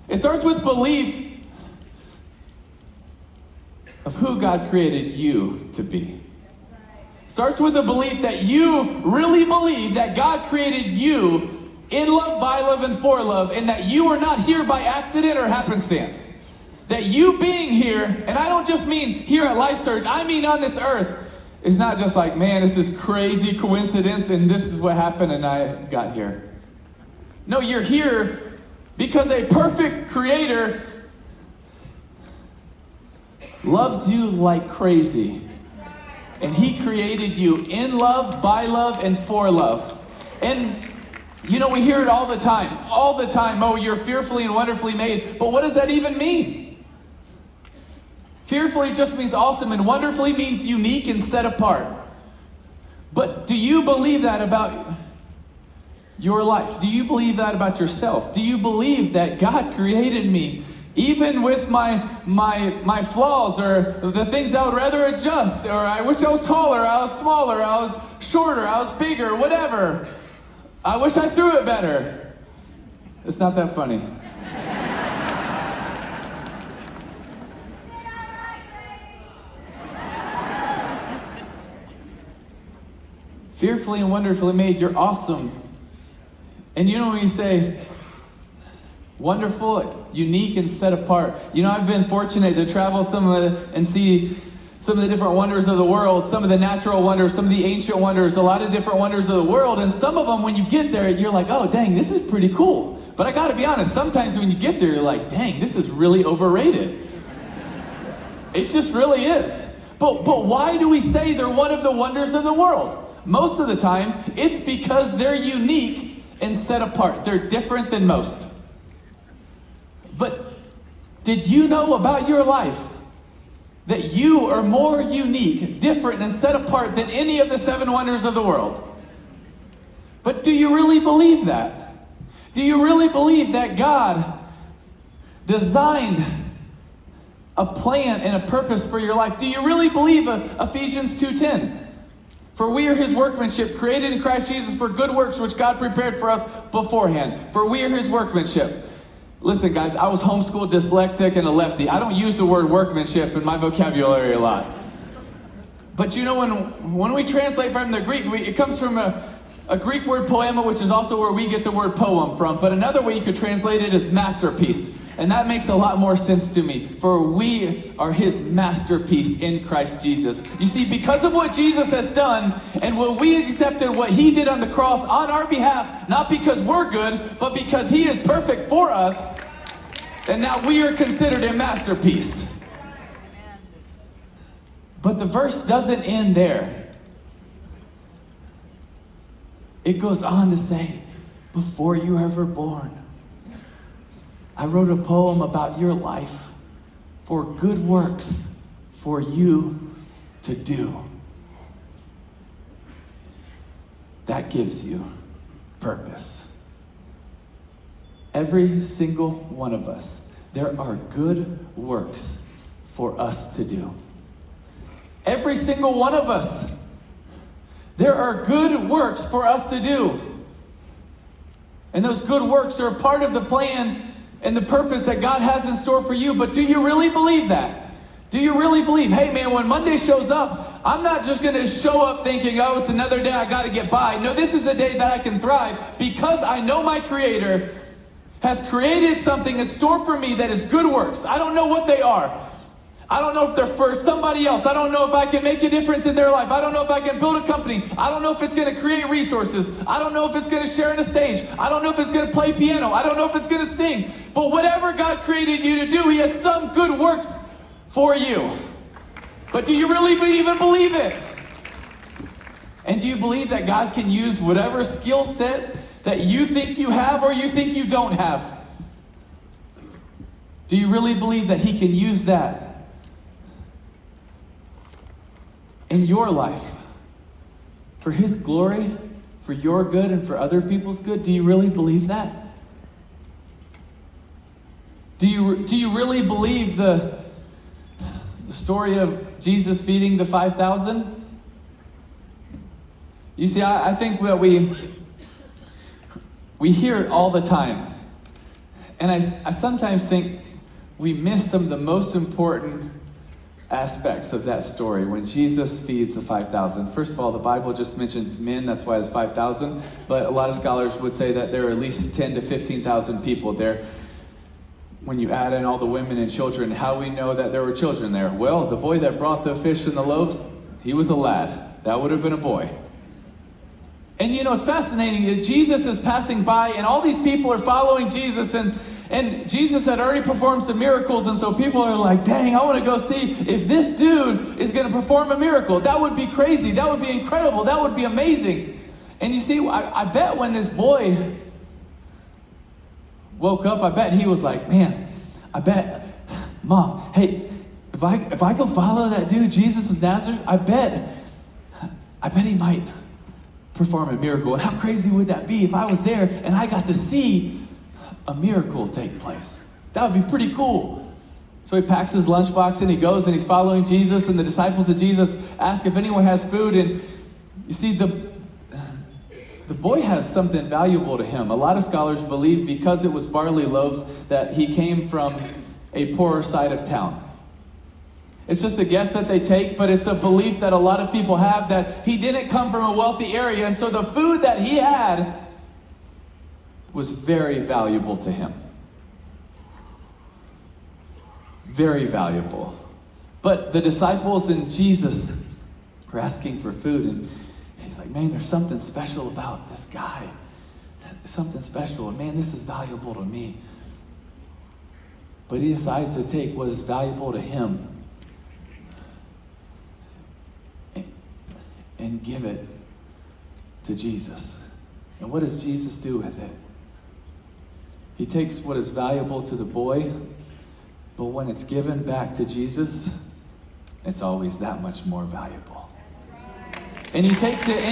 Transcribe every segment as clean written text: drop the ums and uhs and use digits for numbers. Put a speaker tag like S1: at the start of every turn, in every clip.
S1: It starts with belief of who God created you to be. It starts with a belief that you really believe that God created you in love, by love, and for love, and that you are not here by accident or happenstance. That you being here, and I don't just mean here at Life Church, I mean on this earth, is not just like, man, this is crazy coincidence and this is what happened and I got here. No, you're here because a perfect creator loves you like crazy. And he created you in love, by love, and for love. And you know, we hear it all the time. Oh, you're fearfully and wonderfully made. But what does that even mean? Fearfully just means awesome, and wonderfully means unique and set apart. But do you believe that about your life? Do you believe that about yourself? Do you believe that God created me, even with my flaws or the things I would rather adjust, or I wish I was taller, I was smaller, I was shorter, I was bigger, whatever. I wish I threw it better. It's not that funny. Fearfully and wonderfully made, you're awesome. And you know when you say wonderful, unique, and set apart. You know, I've been fortunate to travel and see some of the different wonders of the world, some of the natural wonders, some of the ancient wonders, a lot of different wonders of the world. And some of them, when you get there, you're like, oh, dang, this is pretty cool. But I gotta be honest, sometimes when you get there, you're like, dang, this is really overrated. It just really is. But why do we say they're one of the wonders of the world? Most of the time, it's because they're unique and set apart. They're different than most. But did you know about your life that you are more unique, different, and set apart than any of the 7 wonders of the world? But do you really believe that? Do you really believe that God designed a plan and a purpose for your life? Do you really believe Ephesians 2:10? For we are his workmanship, created in Christ Jesus for good works, which God prepared for us beforehand. For we are his workmanship. Listen, guys, I was homeschooled, dyslexic, and a lefty. I don't use the word workmanship in my vocabulary a lot. But you know, when we translate from the Greek, it comes from a Greek word poema, which is also where we get the word poem from. But another way you could translate it is masterpiece. And that makes a lot more sense to me. For we are his masterpiece in Christ Jesus. You see, because of what Jesus has done, and when we accepted what he did on the cross on our behalf, not because we're good, but because he is perfect for us, and now we are considered a masterpiece. But the verse doesn't end there. It goes on to say, before you were ever born, I wrote a poem about your life for good works for you to do. That gives you purpose. Every single one of us, there are good works for us to do. Every single one of us, there are good works for us to do. And those good works are a part of the plan and the purpose that God has in store for you. But do you really believe that? Do you really believe, hey man, when Monday shows up, I'm not just going to show up thinking, oh, it's another day, I got to get by. No, this is a day that I can thrive because I know my Creator has created something in store for me that is good works. I don't know what they are. I don't know if they're for somebody else. I don't know if I can make a difference in their life. I don't know if I can build a company. I don't know if it's going to create resources. I don't know if it's going to share on a stage. I don't know if it's going to play piano. I don't know if it's going to sing. But whatever God created you to do, he has some good works for you. But do you really even believe it? And do you believe that God can use whatever skill set that you think you have or you think you don't have? Do you really believe that he can use that in your life for his glory, for your good, and for other people's good? Do you really believe that? Do you really believe the story of Jesus feeding the 5,000? You see, I think that we hear it all the time. And I sometimes think we miss some of the most important aspects of that story when Jesus feeds the 5,000. First of all, the Bible just mentions men, that's why it's 5,000, but a lot of scholars would say that there are at least 10 to 15,000 people there. When you add in all the women and children, how we know that there were children there? Well, the boy that brought the fish and the loaves, he was a lad. That would have been a boy. And you know, it's fascinating that Jesus is passing by and all these people are following Jesus, and Jesus had already performed some miracles, and so people are like, dang, I want to go see if this dude is going to perform a miracle. That would be crazy. That would be incredible. That would be amazing. And you see, I bet when this boy woke up, I bet he was like, man, I bet, Mom, hey, if I go follow that dude, Jesus of Nazareth, I bet he might perform a miracle. And how crazy would that be if I was there and I got to see a miracle take place? That would be pretty cool. So he packs his lunchbox and he goes and he's following Jesus, and the disciples of Jesus ask if anyone has food. And you see, the boy has something valuable to him. A lot of scholars believe because it was barley loaves that he came from a poorer side of town. It's just a guess that they take, but it's a belief that a lot of people have that he didn't come from a wealthy area, and so the food that he had was very valuable to him. Very valuable. But the disciples and Jesus were asking for food, and he's like, man, there's something special about this guy. There's something special, and man, this is valuable to me. But he decides to take what is valuable to him and give it to Jesus. And what does Jesus do with it? He takes what is valuable to the boy, but when it's given back to Jesus, it's always that much more valuable. And he takes it,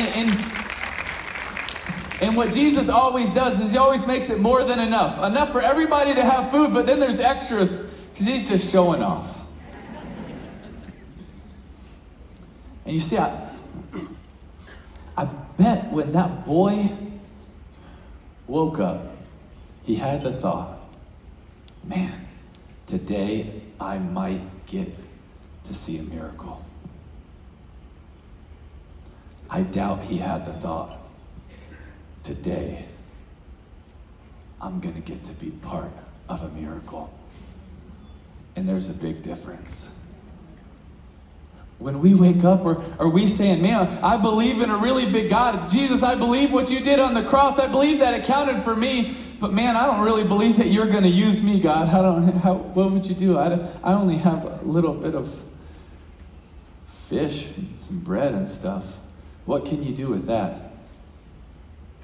S1: and what Jesus always does is he always makes it more than enough. Enough for everybody to have food, but then there's extras, because he's just showing off. And you see, I bet when that boy woke up, he had the thought, man, today I might get to see a miracle. I doubt he had the thought, today I'm going to get to be part of a miracle. And there's a big difference. When we wake up, are we saying, man, I believe in a really big God. Jesus, I believe what you did on the cross. I believe that it counted for me. But man, I don't really believe that you're going to use me, God. What would you do? I only have a little bit of fish and some bread and stuff. What can you do with that?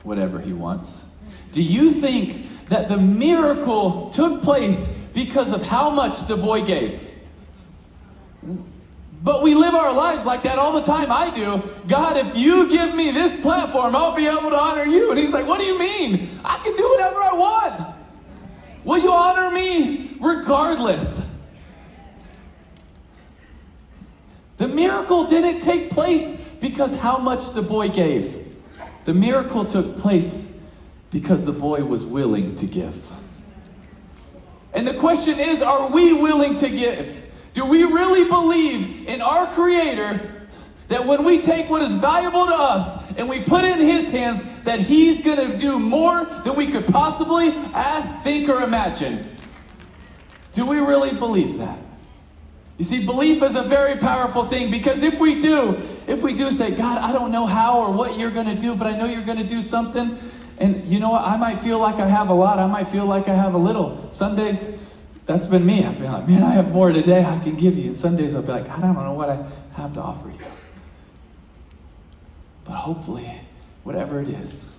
S1: Whatever he wants. Do you think that the miracle took place because of how much the boy gave? But we live our lives like that all the time. I do. God, if you give me this platform, I'll be able to honor you. And he's like, what do you mean? I can do whatever I want. Will you honor me regardless? The miracle didn't take place because how much the boy gave. The miracle took place because the boy was willing to give. And the question is, are we willing to give? Do we really believe in our Creator that when we take what is valuable to us and we put it in His hands, that He's going to do more than we could possibly ask, think, or imagine? Do we really believe that? You see, belief is a very powerful thing, because if we do say, God, I don't know how or what you're going to do, but I know you're going to do something. And you know what? I might feel like I have a lot. I might feel like I have a little. Some days, that's been me. I've been like, man, I have more today I can give you. And some days I'll be like, God, I don't know what I have to offer you. But hopefully, whatever it is,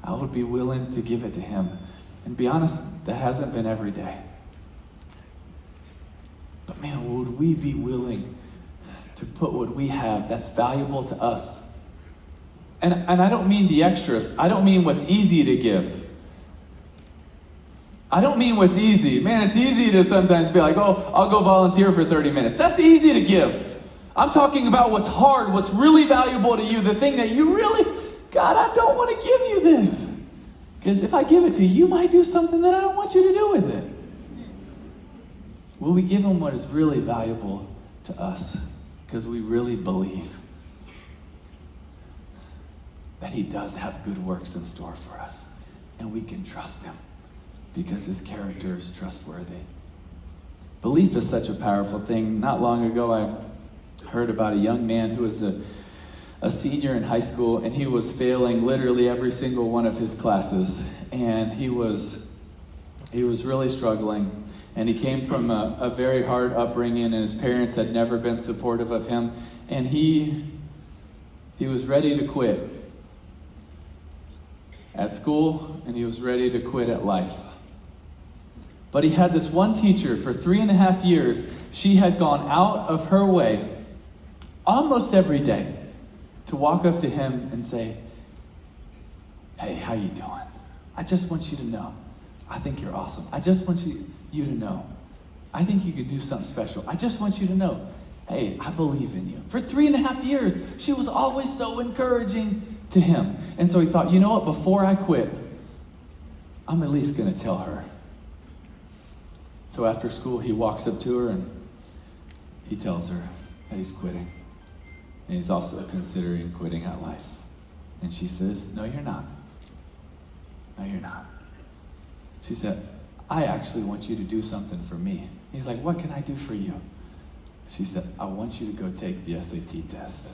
S1: I would be willing to give it to Him. And be honest, that hasn't been every day. But man, would we be willing to put what we have that's valuable to us? And I don't mean the extras. I don't mean what's easy to give. I don't mean what's easy. Man, it's easy to sometimes be like, oh, I'll go volunteer for 30 minutes. That's easy to give. I'm talking about what's hard, what's really valuable to you, the thing that you really, God, I don't want to give you this. Because if I give it to you, you might do something that I don't want you to do with it. Will we give him what is really valuable to us? Because we really believe that he does have good works in store for us. And we can trust him because his character is trustworthy. Belief is such a powerful thing. Not long ago, I heard about a young man who was a senior in high school, and he was failing literally every single one of his classes. And he was really struggling. And he came from a very hard upbringing, and his parents had never been supportive of him. And he was ready to quit at school, and he was ready to quit at life. But he had this one teacher for 3.5 years. She had gone out of her way almost every day to walk up to him and say, "Hey, how you doing? I just want you to know, I think you're awesome. I just want you to know, I think you could do something special. I just want you to know, hey, I believe in you." For 3.5 years, she was always so encouraging to him. And so he thought, you know what, before I quit, I'm at least going to tell her. So after school, he walks up to her and he tells her that he's quitting. And he's also considering quitting at life. And she says, "No, you're not. No, you're not." She said, "I actually want you to do something for me." He's like, "What can I do for you?" She said, "I want you to go take the SAT test."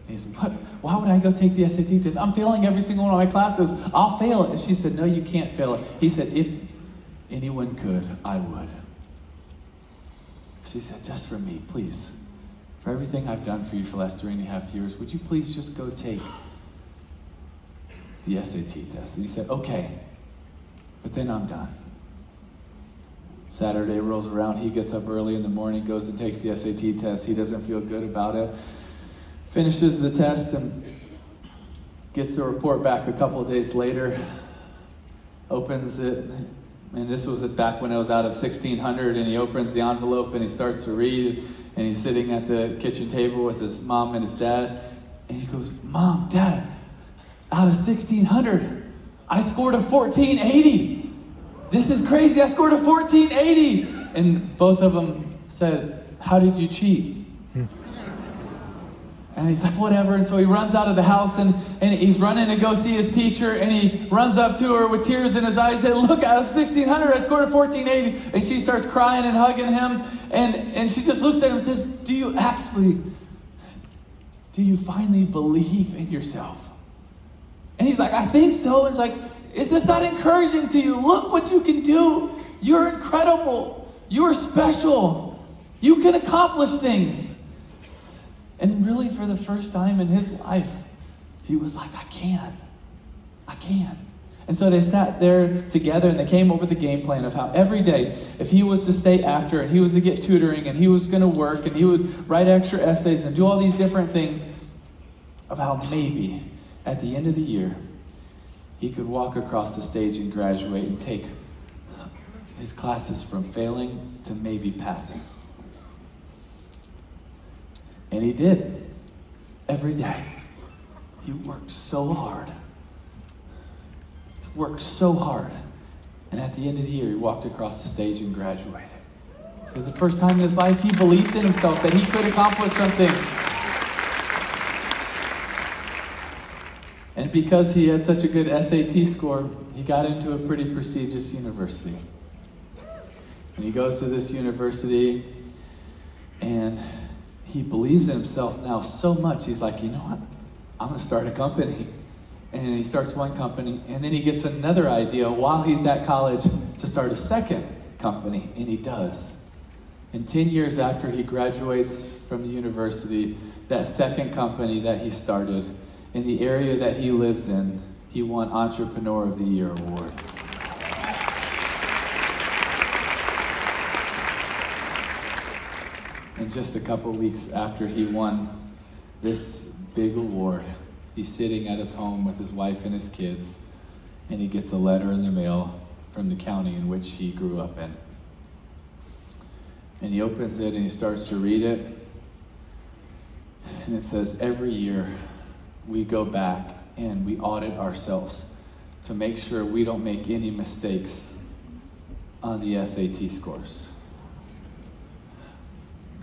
S1: He said, "What? Why would I go take the SAT test? I'm failing every single one of my classes. I'll fail it." And she said, "No, you can't fail it." He said, "If anyone could, I would." She said, "Just for me, please. For everything I've done for you for the last 3.5 years, would you please just go take the SAT test?" And he said, "Okay, but then I'm done." Saturday rolls around, he gets up early in the morning, goes and takes the SAT test. He doesn't feel good about it. Finishes the test and gets the report back a couple of days later. Opens it, and this was back when it was out of 1600, and he opens the envelope and he starts to read, and he's sitting at the kitchen table with his mom and his dad, and he goes, "Mom, Dad, out of 1600, I scored a 1480. This is crazy, I scored a 1480. And both of them said, "How did you cheat?" And he's like, "Whatever." And so he runs out of the house and he's running to go see his teacher, and he runs up to her with tears in his eyes and said, "Look, out of 1600, I scored a 1480. And she starts crying and hugging him, and she just looks at him and says, do you finally believe in yourself?" And he's like, "I think so." And he's like, "Is this not encouraging to you? Look what you can do. You're incredible. You're special. You can accomplish things." And really, for the first time in his life, he was like, I can. And so they sat there together and they came up with a game plan of how every day, if he was to stay after and he was to get tutoring and he was going to work and he would write extra essays and do all these different things, of how maybe at the end of the year, he could walk across the stage and graduate and take his classes from failing to maybe passing. And he did. Every day. He worked so hard. And at the end of the year, he walked across the stage and graduated. It was the first time in his life he believed in himself that he could accomplish something. And because he had such a good SAT score, he got into a pretty prestigious university. And he goes to this university, and he believes in himself now so much, he's like, you know what? I'm going to start a company. And he starts one company, and then he gets another idea while he's at college to start a second company, and he does. And 10 years after he graduates from the university, that second company that he started, in the area that he lives in, he won Entrepreneur of the Year award. And just a couple weeks after he won this big award, he's sitting at his home with his wife and his kids, and he gets a letter in the mail from the county in which he grew up in. And he opens it and he starts to read it. And it says, every year we go back and we audit ourselves to make sure we don't make any mistakes on the SAT scores.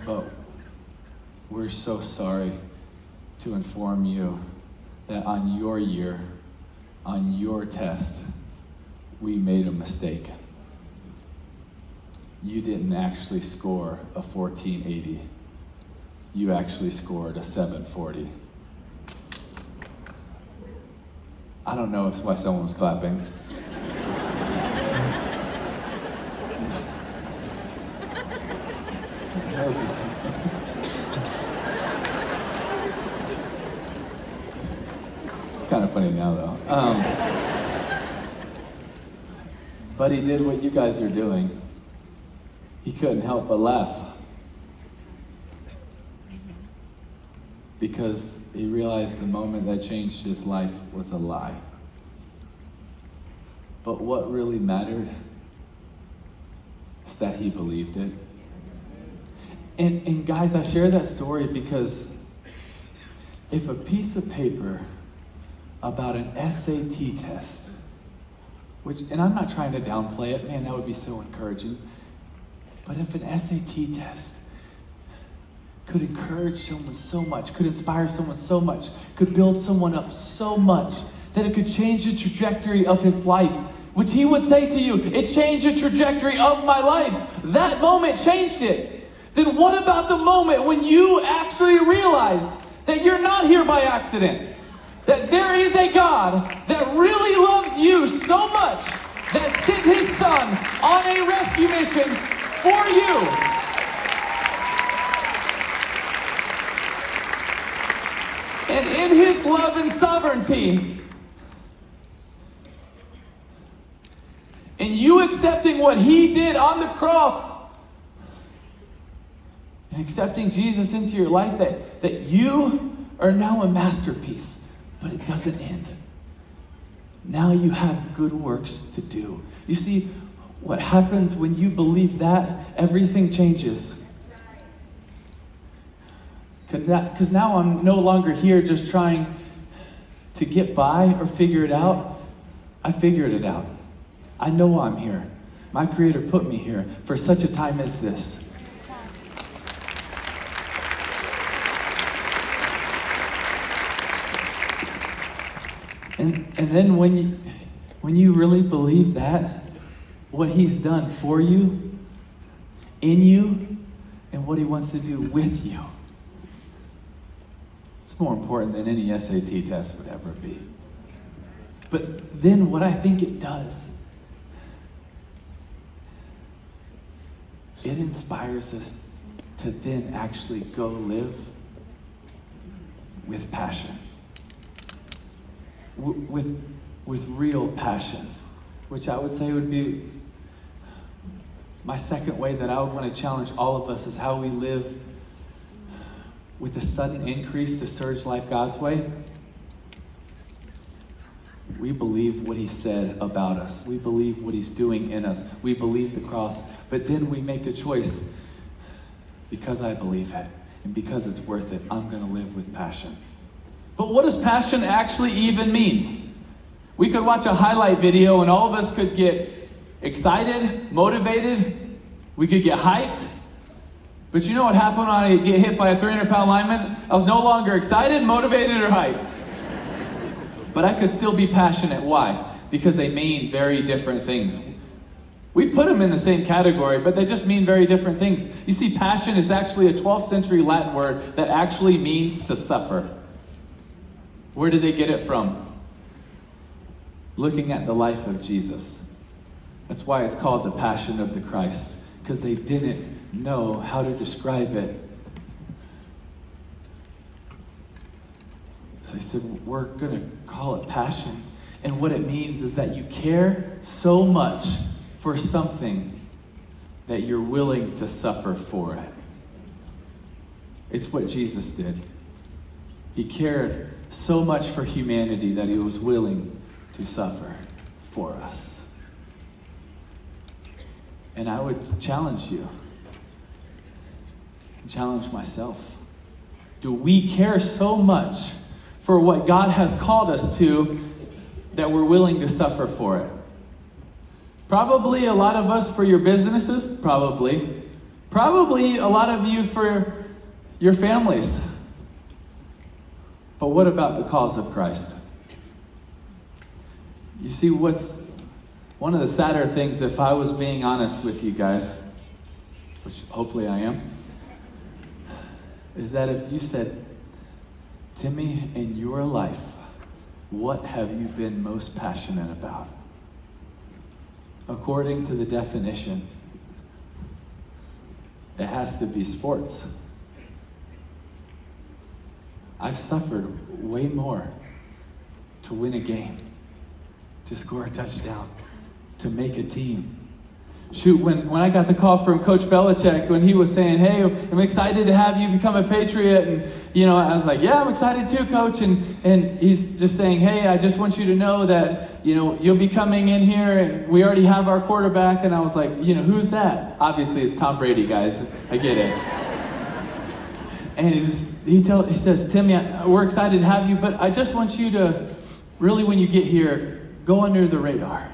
S1: But we're so sorry to inform you that on your year, on your test, we made a mistake. You didn't actually score a 1480. You actually scored a 740. I don't know why someone was clapping. It's kind of funny now, though. But he did what you guys are doing. He couldn't help but laugh. Because he realized the moment that changed his life was a lie. But what really mattered is that he believed it. And guys, I share that story because if a piece of paper about an SAT test, and I'm not trying to downplay it, man, that would be so encouraging. But if an SAT test could encourage someone so much, could inspire someone so much, could build someone up so much, that it could change the trajectory of his life, which he would say to you, it changed the trajectory of my life. That moment changed it. Then what about the moment when you actually realize that you're not here by accident? That there is a God that really loves you so much that sent his son on a rescue mission for you. And in his love and sovereignty, and you accepting what he did on the cross, and accepting Jesus into your life, that you are now a masterpiece, but it doesn't end. Now you have good works to do. You see, what happens when you believe that, everything changes. Because now I'm no longer here just trying to get by or figure it out. I figured it out. I know I'm here. My Creator put me here for such a time as this. And then when you really believe that, what he's done for you, in you, and what he wants to do with you, it's more important than any SAT test would ever be. But then what I think it does, it inspires us to then actually go live with passion. With real passion, which I would say would be my second way that I would want to challenge all of us, is how we live with the sudden increase to Surge Life God's way. We believe what he said about us. We believe what he's doing in us. We believe the cross. But then we make the choice, because I believe it and because it's worth it, I'm going to live with passion. But what does passion actually even mean? We could watch a highlight video and all of us could get excited, motivated. We could get hyped. But you know what happened when I get hit by a 300-pound lineman? I was no longer excited, motivated, or hyped. But I could still be passionate. Why? Because they mean very different things. We put them in the same category, but they just mean very different things. You see, passion is actually a 12th century Latin word that actually means to suffer. Where did they get it from? Looking at the life of Jesus. That's why it's called the Passion of the Christ, because they didn't know how to describe it. So he said, we're going to call it passion. And what it means is that you care so much for something that you're willing to suffer for it. It's what Jesus did. He cared so much for humanity that he was willing to suffer for us. And I would challenge you, challenge myself. Do we care so much for what God has called us to that we're willing to suffer for it. Probably a lot of us for your businesses, probably. Probably a lot of you for your families. But what about the cause of Christ? You see, what's one of the sadder things, if I was being honest with you guys, which hopefully I am, is that if you said, Timmy, in your life, what have you been most passionate about? According to the definition, it has to be sports. I've suffered way more to win a game, to score a touchdown, to make a team. Shoot, when I got the call from Coach Belichick, when he was saying, hey, I'm excited to have you become a Patriot, and I was like, yeah, I'm excited too, Coach, and he's just saying, hey, I just want you to know that, you'll be coming in here, and we already have our quarterback, and I was like, who's that? Obviously, it's Tom Brady, guys, I get it. And he says, Timmy, we're excited to have you, but I just want you to, really when you get here, go under the radar.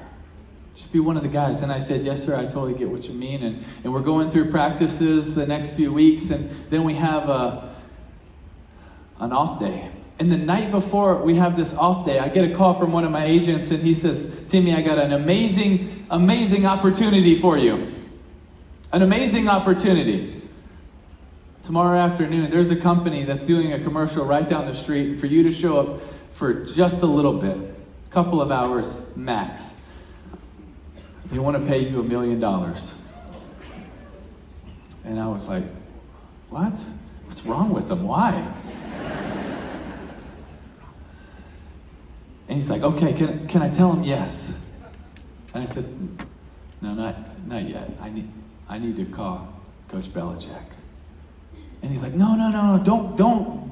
S1: Should be one of the guys. And I said, yes, sir, I totally get what you mean. And we're going through practices the next few weeks, and then we have an off day. And the night before we have this off day, I get a call from one of my agents, and he says, Timmy, I got an amazing, amazing opportunity for you. An amazing opportunity. Tomorrow afternoon, there's a company that's doing a commercial right down the street for you to show up for just a little bit, a couple of hours max. They want to pay you $1 million. And I was like, what? What's wrong with them? Why? And he's like, okay, can I tell him yes? And I said, no, not yet. I need to call Coach Belichick. And he's like, no,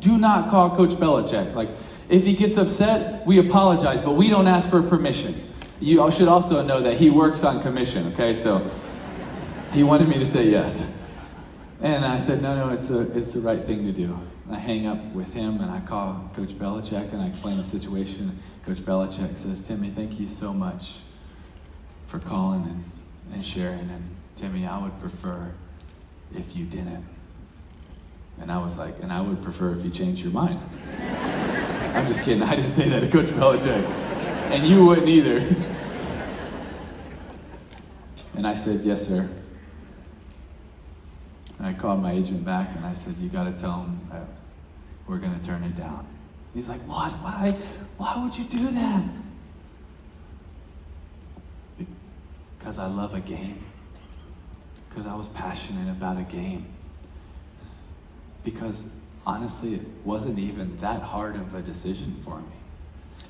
S1: do not call Coach Belichick. Like, if he gets upset, we apologize, but we don't ask for permission. You should also know that he works on commission, okay? So he wanted me to say yes. And I said, no, it's the right thing to do. I hang up with him, and I call Coach Belichick, and I explain the situation. Coach Belichick says, Timmy, thank you so much for calling and sharing. And Timmy, I would prefer if you didn't. And I was like, and I would prefer if you changed your mind. I'm just kidding. I didn't say that to Coach Belichick. And you wouldn't either. And I said, yes, sir. And I called my agent back, and I said, you got to tell him that we're going to turn it down. He's like, what? Why would you do that? Because I love a game. Because I was passionate about a game. Because honestly, it wasn't even that hard of a decision for me.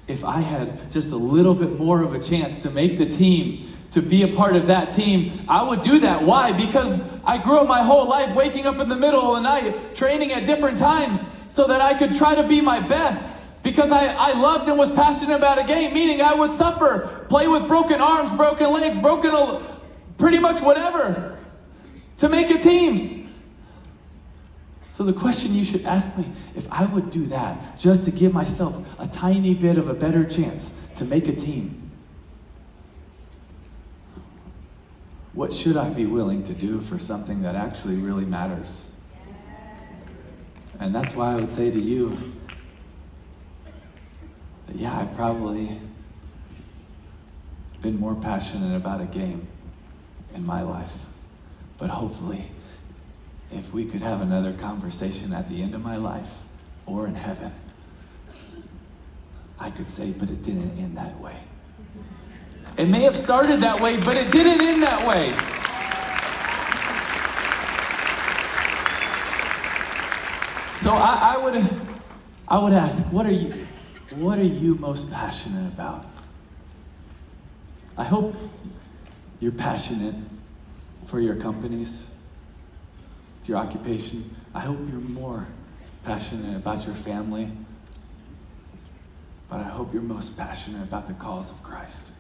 S1: If I had just a little bit more of a chance to make the team, to be a part of that team, I would do that. Why? Because I grew up my whole life waking up in the middle of the night, training at different times so that I could try to be my best. Because I loved and was passionate about a game, meaning I would suffer, play with broken arms, broken legs, pretty much whatever, to make it teams. So the question you should ask me, if I would do that just to give myself a tiny bit of a better chance to make a team, what should I be willing to do for something that actually really matters? And that's why I would say to you that, yeah, I've probably been more passionate about a game in my life. But hopefully, if we could have another conversation at the end of my life or in heaven, I could say, but it didn't end that way. It may have started that way, but it didn't end that way. So I would ask, what are you most passionate about? I hope you're passionate for your companies, your occupation. I hope you're more passionate about your family, but I hope you're most passionate about the cause of Christ.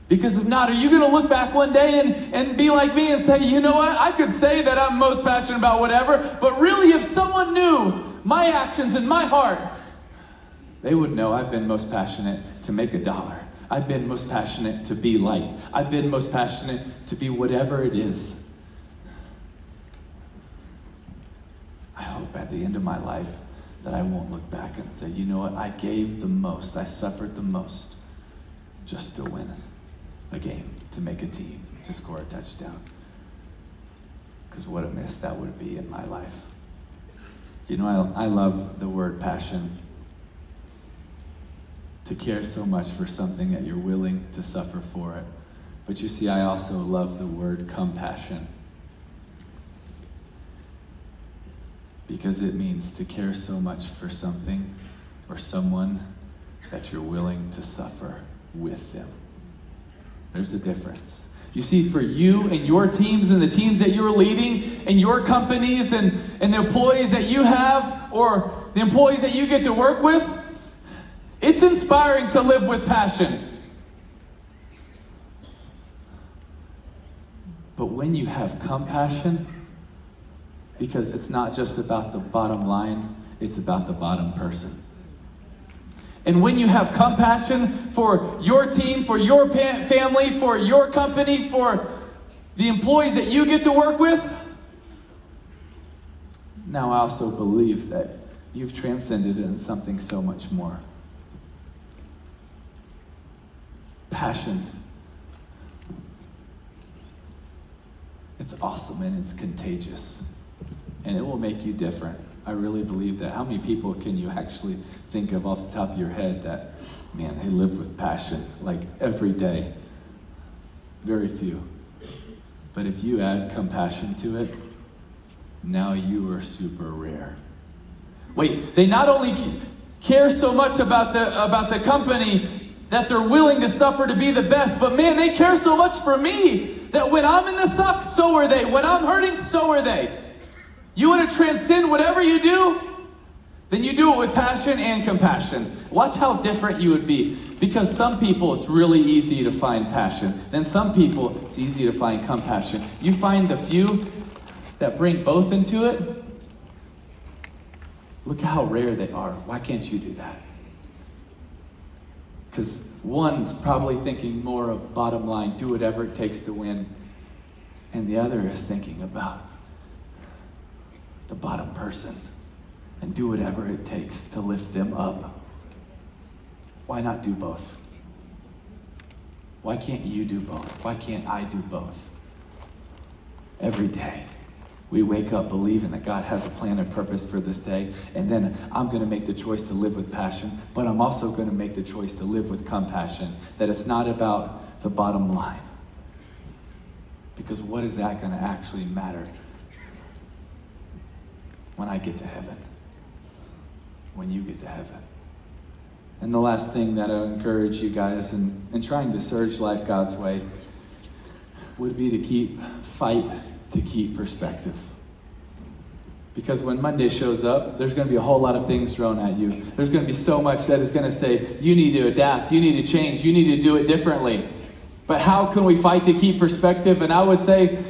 S1: Because if not, are you going to look back one day and be like me and say, you know what, I could say that I'm most passionate about whatever, but really if someone knew my actions and my heart, they would know I've been most passionate to make $1. I've been most passionate to be liked. I've been most passionate to be whatever it is. I hope at the end of my life that I won't look back and say, you know what, I gave the most, I suffered the most just to win a game, to make a team, to score a touchdown. Because what a miss that would be in my life. You know, I love the word passion. To care so much for something that you're willing to suffer for it. But you see, I also love the word compassion. Because it means to care so much for something or someone that you're willing to suffer with them. There's a difference. You see, for you and your teams and the teams that you're leading and your companies and the employees that you have or the employees that you get to work with, it's inspiring to live with passion. But when you have compassion, because it's not just about the bottom line, it's about the bottom person. And when you have compassion for your team, for your family, for your company, for the employees that you get to work with, now I also believe that you've transcended it into something so much more. Passion. It's awesome and it's contagious. And it will make you different. I really believe that. How many people can you actually think of off the top of your head that, man, they live with passion, like every day? Very few. But if you add compassion to it, now you are super rare. Wait, they not only care so much about the company that they're willing to suffer to be the best, but man, they care so much for me that when I'm in the suck, so are they. When I'm hurting, so are they. You want to transcend whatever you do? Then you do it with passion and compassion. Watch how different you would be. Because some people, it's really easy to find passion. Then some people, it's easy to find compassion. You find the few that bring both into it. Look how rare they are. Why can't you do that? Because one's probably thinking more of bottom line, do whatever it takes to win. And the other is thinking about the bottom person and do whatever it takes to lift them up. Why not do both? Why can't you do both? Why can't I do both? Every day, we wake up believing that God has a plan and purpose for this day, and then I'm going to make the choice to live with passion, but I'm also going to make the choice to live with compassion, that it's not about the bottom line. Because what is that going to actually matter when I get to heaven? When you get to heaven? And the last thing that I would encourage you guys in trying to search life God's way would be to fight to keep perspective. Because when Monday shows up, there's going to be a whole lot of things thrown at you. There's going to be so much that is going to say, you need to adapt, you need to change, you need to do it differently. But how can we fight to keep perspective? And I would say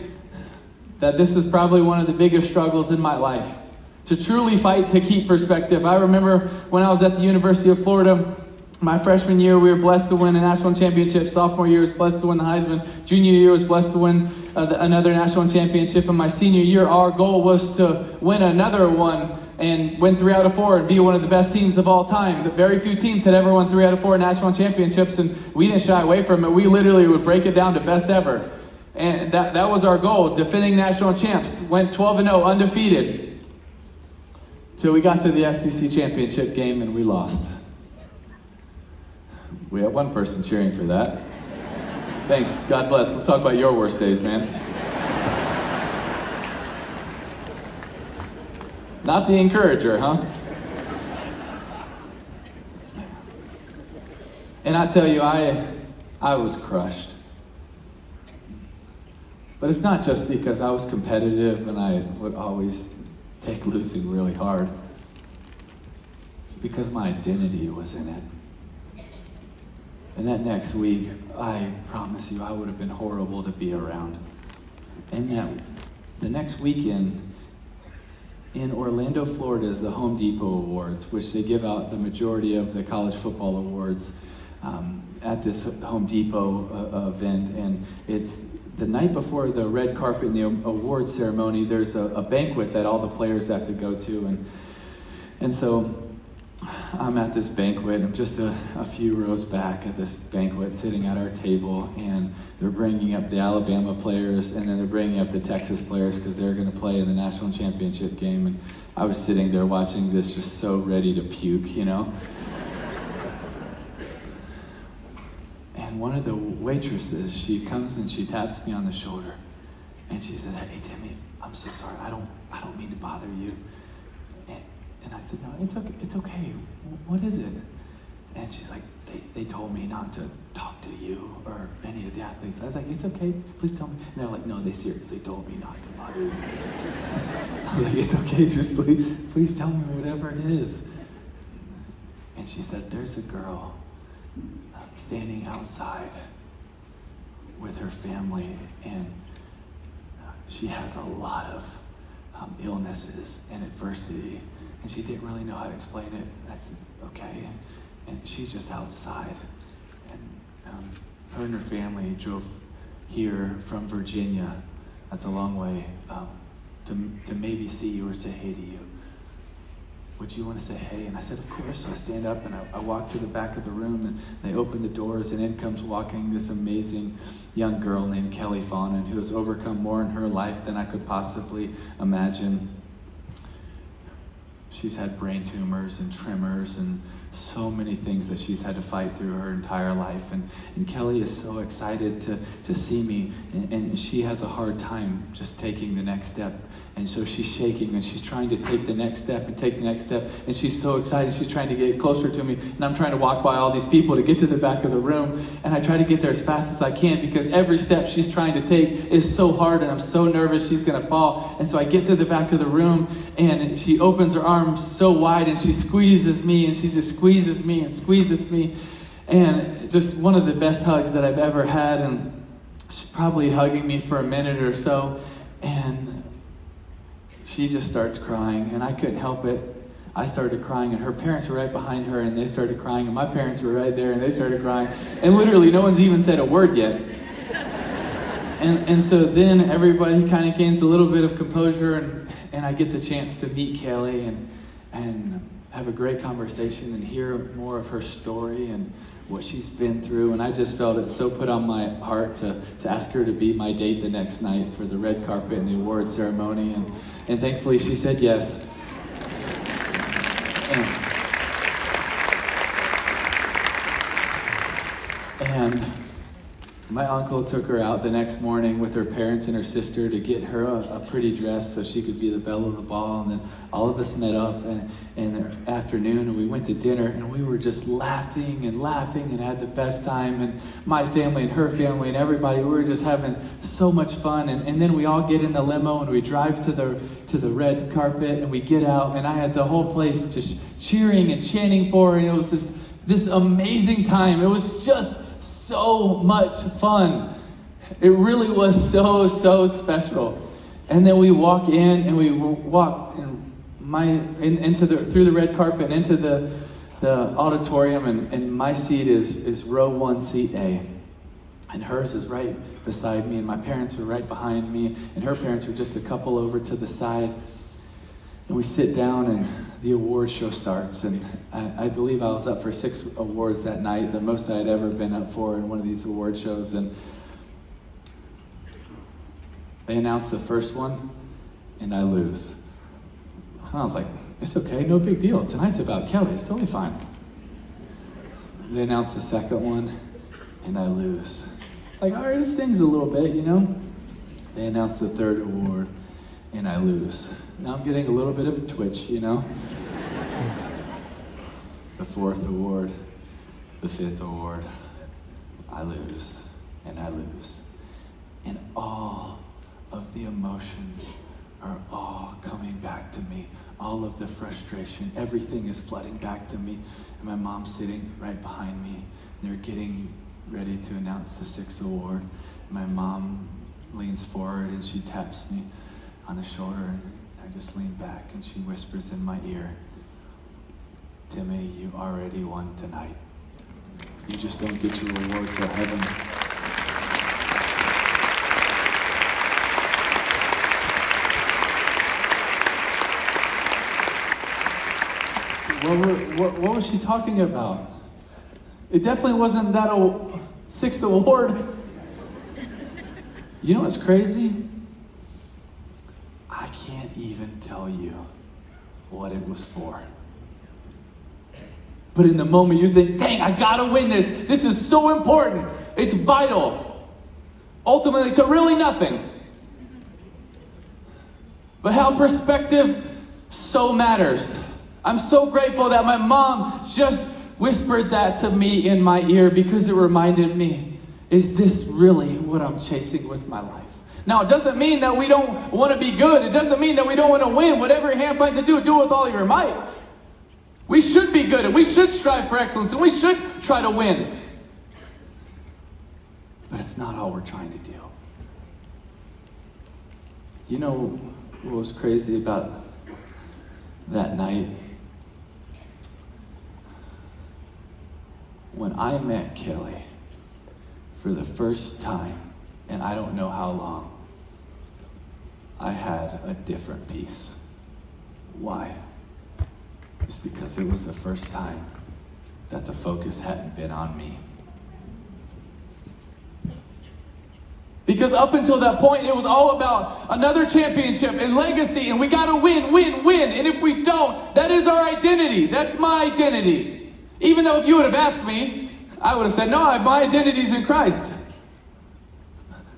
S1: that this is probably one of the biggest struggles in my life. To truly fight to keep perspective. I remember when I was at the University of Florida, my freshman year, we were blessed to win a national championship. Sophomore year was blessed to win the Heisman. Junior year was blessed to win another national championship. And my senior year, our goal was to win another one and win 3 out of 4 and be one of the best teams of all time. Very few teams had ever won 3 out of 4 national championships, and we didn't shy away from it. We literally would break it down to best ever. And that was our goal, defending national champs. Went 12-0, undefeated. So we got to the SEC championship game and we lost. We have one person cheering for that. Thanks, God bless. Let's talk about your worst days, man. Not the encourager, huh? And I tell you, I was crushed. But it's not just because I was competitive and I would always take losing really hard. It's because my identity was in it. And that next week, I promise you, I would have been horrible to be around. And that the next weekend, in Orlando, Florida is the Home Depot Awards, which they give out the majority of the college football awards at this Home Depot event. And it's the night before the red carpet and the award ceremony. There's a banquet that all the players have to go to. And so I'm at this banquet. I'm just a few rows back at this banquet, sitting at our table, and they're bringing up the Alabama players, and then they're bringing up the Texas players because they're going to play in the national championship game. And I was sitting there watching this, just so ready to puke, you know. And one of the waitresses, she comes and she taps me on the shoulder, and she said, "Hey Timmy, I'm so sorry. I don't mean to bother you." And I said, "No, it's okay. What is it?" And she's like, they told me not to talk to you or any of the athletes. I was like, "It's okay, please tell me." And they're like, "No, they seriously told me not to bother you." I was like, "It's okay, just please tell me whatever it is." And she said, "There's a girl standing outside with her family, and she has a lot of illnesses and adversity, and she didn't really know how to explain it." I said, "Okay." And she's just outside. And her and her family drove here from Virginia. That's a long way, to maybe see you or say hey to you. Would you want to say hey? And I said, "Of course." So I stand up and I walk to the back of the room, and they open the doors, and in comes walking this amazing young girl named Kelly Fawnin, who has overcome more in her life than I could possibly imagine. She's had brain tumors and tremors and so many things that she's had to fight through her entire life. And Kelly is so excited to see me, and she has a hard time just taking the next step. And so she's shaking, and she's trying to take the next step and take the next step. And she's so excited, she's trying to get closer to me. And I'm trying to walk by all these people to get to the back of the room. And I try to get there as fast as I can, because every step she's trying to take is so hard, and I'm so nervous she's gonna fall. And so I get to the back of the room, and she opens her arms so wide, and she squeezes me, and she just squeezes me and squeezes me. And just one of the best hugs that I've ever had. And she's probably hugging me for a minute or so. And she just starts crying, and I couldn't help it. I started crying, and her parents were right behind her, and they started crying, and my parents were right there, and they started crying. And literally, no one's even said a word yet. And so then everybody kind of gains a little bit of composure, and I get the chance to meet Kelly and have a great conversation and hear more of her story and what she's been through. And I just felt it so put on my heart to ask her to be my date the next night for the red carpet and the award ceremony. And thankfully she said yes. And my uncle took her out the next morning with her parents and her sister to get her a pretty dress so she could be the belle of the ball. And then all of us met up in the afternoon, and we went to dinner, and we were just laughing and had the best time. And my family and her family and everybody, we were just having so much fun. And then we all get in the limo, and we drive to the red carpet, and we get out, and I had the whole place just cheering and chanting for her, and it was this amazing time. It was just so much fun. It really was so special. And then we walk in, and we walk through the red carpet and into the auditorium, and my seat is row 1, seat A, and hers is right beside me, and my parents were right behind me, and her parents were just a couple over to the side. And we sit down, and the award show starts, and I believe I was up for 6 awards that night, the most I had ever been up for in one of these award shows. And they announced the first one, and I lose. And I was like, it's okay, no big deal. Tonight's about Kelly, it's totally fine. They announced the second one, and I lose. It's like, all right, it stings a little bit, you know? They announced the third award, and I lose. Now I'm getting a little bit of a twitch, you know? The fourth award, the fifth award, I lose, and I lose. And all of the emotions are all coming back to me. All of the frustration, everything is flooding back to me. And my mom's sitting right behind me. They're getting ready to announce the 6th award. And my mom leans forward, and she taps me on the shoulder, I just lean back and she whispers in my ear, Timmy, you already won tonight. You just don't get your reward till heaven. What was she talking about? It definitely wasn't that sixth award. You know what's crazy? I can't even tell you what it was for. But in the moment you think, dang, I gotta win this. This is so important. It's vital. Ultimately to really nothing. But how perspective so matters. I'm so grateful that my mom just whispered that to me in my ear because it reminded me, is this really what I'm chasing with my life? Now, it doesn't mean that we don't want to be good. It doesn't mean that we don't want to win. Whatever your hand finds to do it with all your might. We should be good and we should strive for excellence and we should try to win. But it's not all we're trying to do. You know what was crazy about that night? When I met Kelly for the first time, and I don't know how long, I had a different peace. Why? It's because it was the first time that the focus hadn't been on me. Because up until that point, it was all about another championship and legacy, and we gotta win, win, win. And if we don't, that is our identity. That's my identity. Even though if you would have asked me, I would have said, no, my identity's in Christ.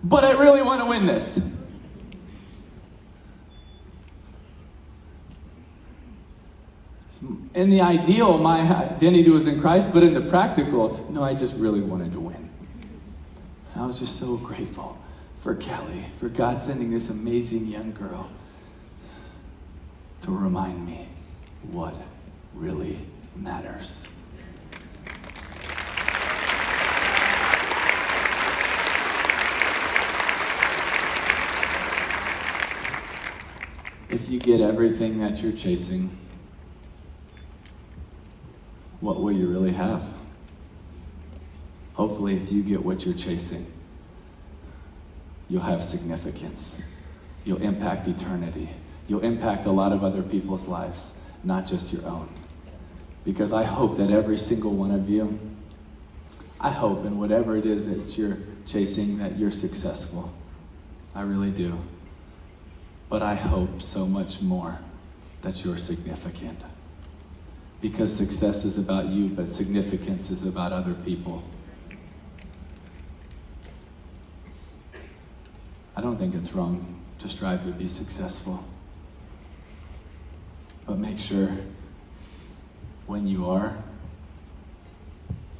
S1: But I really want to win this. In the ideal, my identity was in Christ, but in the practical, no, I just really wanted to win. I was just so grateful for Kelly, for God sending this amazing young girl to remind me what really matters. If you get everything that you're chasing, what will you really have? Hopefully, if you get what you're chasing, you'll have significance. You'll impact eternity. You'll impact a lot of other people's lives, not just your own. Because I hope that every single one of you, I hope in whatever it is that you're chasing, that you're successful. I really do. But I hope so much more that you're significant. Because success is about you, but significance is about other people. I don't think it's wrong to strive to be successful. But make sure when you are,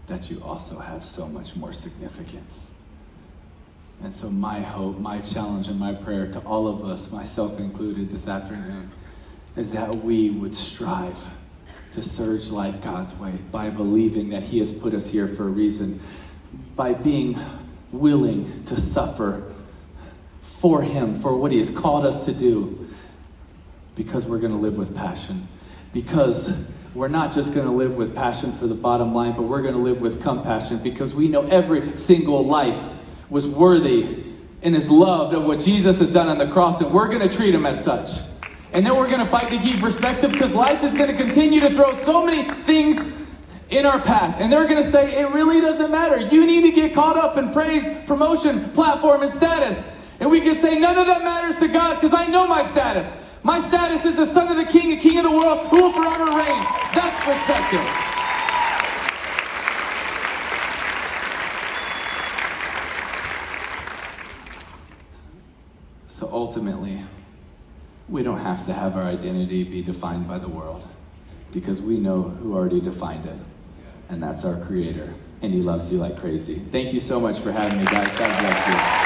S1: that you also have so much more significance. And so my hope, my challenge, and my prayer to all of us, myself included this afternoon, is that we would strive to surge life God's way by believing that He has put us here for a reason, by being willing to suffer for Him, for what He has called us to do, because we're going to live with passion. Because we're not just going to live with passion for the bottom line, but we're going to live with compassion, because we know every single life was worthy and is loved of what Jesus has done on the cross, and we're going to treat Him as such. And then we're going to fight to keep perspective, because life is going to continue to throw so many things in our path. And they're going to say, it really doesn't matter. You need to get caught up in praise, promotion, platform, and status. And we can say, none of that matters to God, because I know my status. My status is the son of the king, a king of the world, who will forever reign. That's perspective. So ultimately, we don't have to have our identity be defined by the world, because we know who already defined it, and that's our Creator, and He loves you like crazy. Thank you so much for having me, guys. God bless you.